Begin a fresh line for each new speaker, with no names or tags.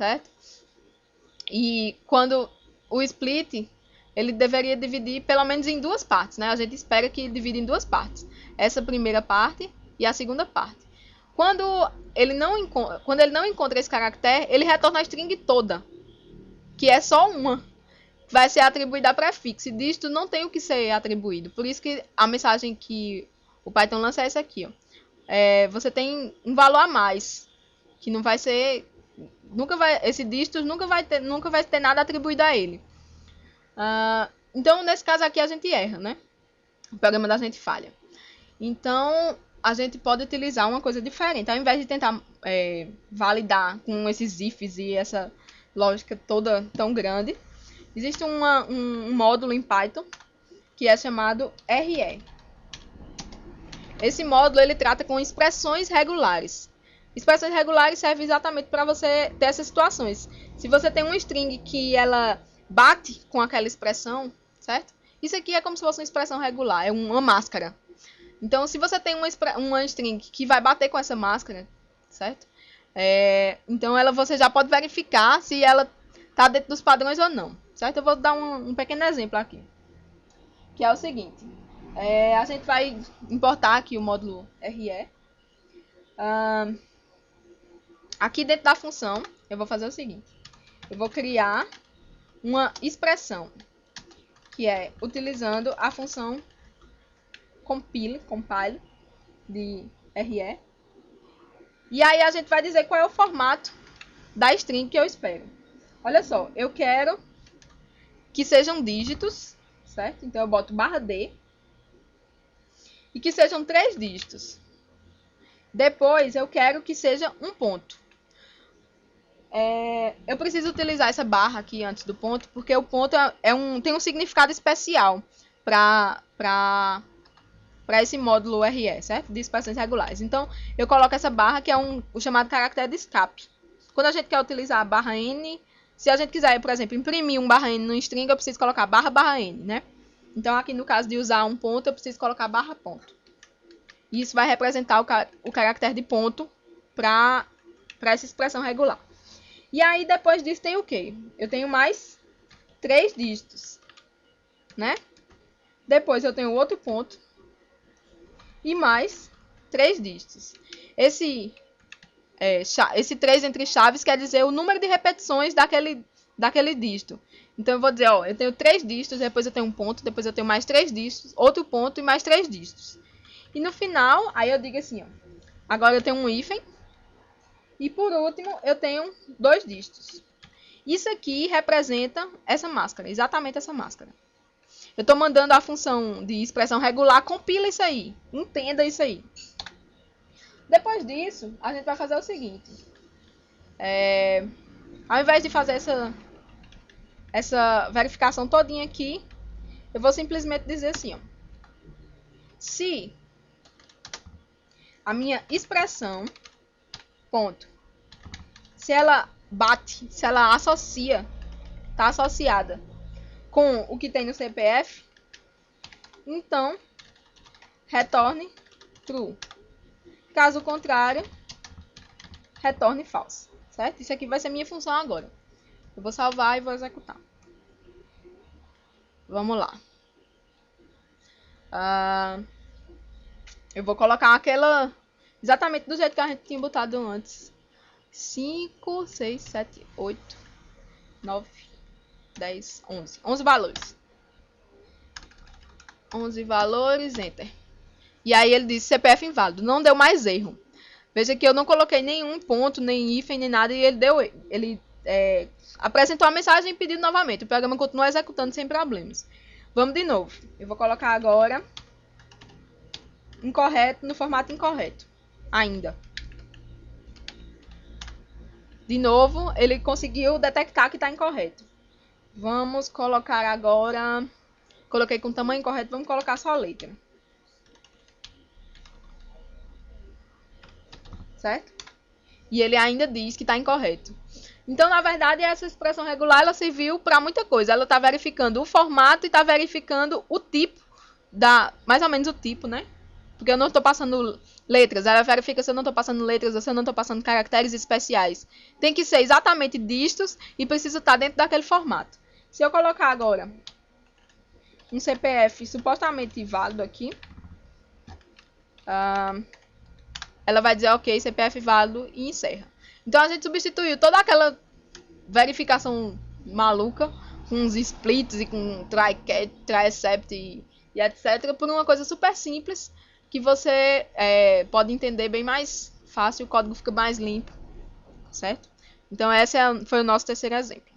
certo? E quando o split, ele deveria dividir pelo menos em duas partes, né? A gente espera que divida em duas partes. Essa primeira parte e a segunda parte. Quando ele não encontra esse caractere, ele retorna a string toda, que é só uma. Vai ser atribuída a prefixo. E dígito não tem o que ser atribuído. Por isso que a mensagem que o Python lança é essa aqui, ó. Você tem um valor a mais, que não vai ser... esse dígito nunca vai ter nada atribuído a ele. Então, nesse caso aqui, a gente erra, né? O programa da gente falha. Então, a gente pode utilizar uma coisa diferente. Ao invés de tentar validar com esses ifs e essa lógica toda tão grande, existe um módulo em Python que é chamado RE. Esse módulo ele trata com expressões regulares. Expressões regulares servem exatamente para você ter essas situações. Se você tem uma string que ela bate com aquela expressão, certo? Isso aqui é como se fosse uma expressão regular, é uma máscara. Então, se você tem uma string que vai bater com essa máscara, certo? Então, você já pode verificar se ela está dentro dos padrões ou não, certo? Eu vou dar um pequeno exemplo aqui, que é o seguinte. A gente vai importar aqui o módulo RE. Aqui dentro da função, eu vou fazer o seguinte. Eu vou criar uma expressão, que é utilizando a função compile de RE. E aí a gente vai dizer qual é o formato da string que eu espero. Olha só, eu quero que sejam dígitos, certo? Então eu boto /D. E que sejam 3 dígitos. Depois eu quero que seja um ponto. Eu preciso utilizar essa barra aqui antes do ponto, porque o ponto tem um significado especial para esse módulo RE, certo? De expressões regulares. Então, eu coloco essa barra, que é o chamado caractere de escape. Quando a gente quer utilizar a barra N, se a gente quiser, por exemplo, imprimir um barra N no string, eu preciso colocar barra N, né? Então, aqui no caso de usar um ponto, eu preciso colocar barra ponto. E isso vai representar o caractere de ponto para essa expressão regular. E aí, depois disso, tem o quê? Eu tenho mais 3 dígitos, né? Depois eu tenho outro ponto e mais 3 dígitos. Esse 3 entre chaves quer dizer o número de repetições daquele dígito. Então, eu vou dizer, ó, eu tenho 3 dígitos, depois eu tenho um ponto, depois eu tenho mais 3 dígitos, outro ponto e mais 3 dígitos. E no final, aí eu digo assim, ó, agora eu tenho um hífen. E por último, eu tenho 2 dígitos. Isso aqui representa essa máscara, exatamente essa máscara. Eu estou mandando a função de expressão regular, compila isso aí, entenda isso aí. Depois disso, a gente vai fazer o seguinte. Ao invés de fazer essa verificação todinha aqui, eu vou simplesmente dizer assim, ó, se a minha expressão, ponto, se ela bate, se ela associa, está associada com o que tem no CPF, então retorne true. Caso contrário, retorne false, certo? Isso aqui vai ser minha função agora. Eu vou salvar e vou executar. Vamos lá. Eu vou colocar aquela exatamente do jeito que a gente tinha botado antes. 5, 6, 7, 8, 9, 10, 11. 11 valores. 11 valores, enter. E aí ele disse CPF inválido. Não deu mais erro. Veja que eu não coloquei nenhum ponto, nem hífen, nem nada. E ele apresentou a mensagem e pediu novamente. O programa continua executando sem problemas. Vamos de novo. Eu vou colocar agora incorreto no formato incorreto. Ainda. De novo, ele conseguiu detectar que está incorreto. Vamos colocar agora... Coloquei com tamanho incorreto, vamos colocar só a letra. Certo? E ele ainda diz que está incorreto. Então, na verdade, essa expressão regular ela serviu para muita coisa. Ela está verificando o formato e está verificando o tipo, mais ou menos o tipo, né? Porque eu não estou passando Letras, ela verifica se eu não estou passando letras ou se eu não estou passando caracteres especiais. Tem que ser exatamente distos e precisa estar dentro daquele formato. Se eu colocar agora um CPF supostamente válido aqui, ela vai dizer ok, CPF válido e encerra. Então a gente substituiu toda aquela verificação maluca com uns splits e com try-except e etc. por uma coisa super simples que você pode entender bem mais fácil, o código fica mais limpo, certo? Então esse foi o nosso terceiro exemplo.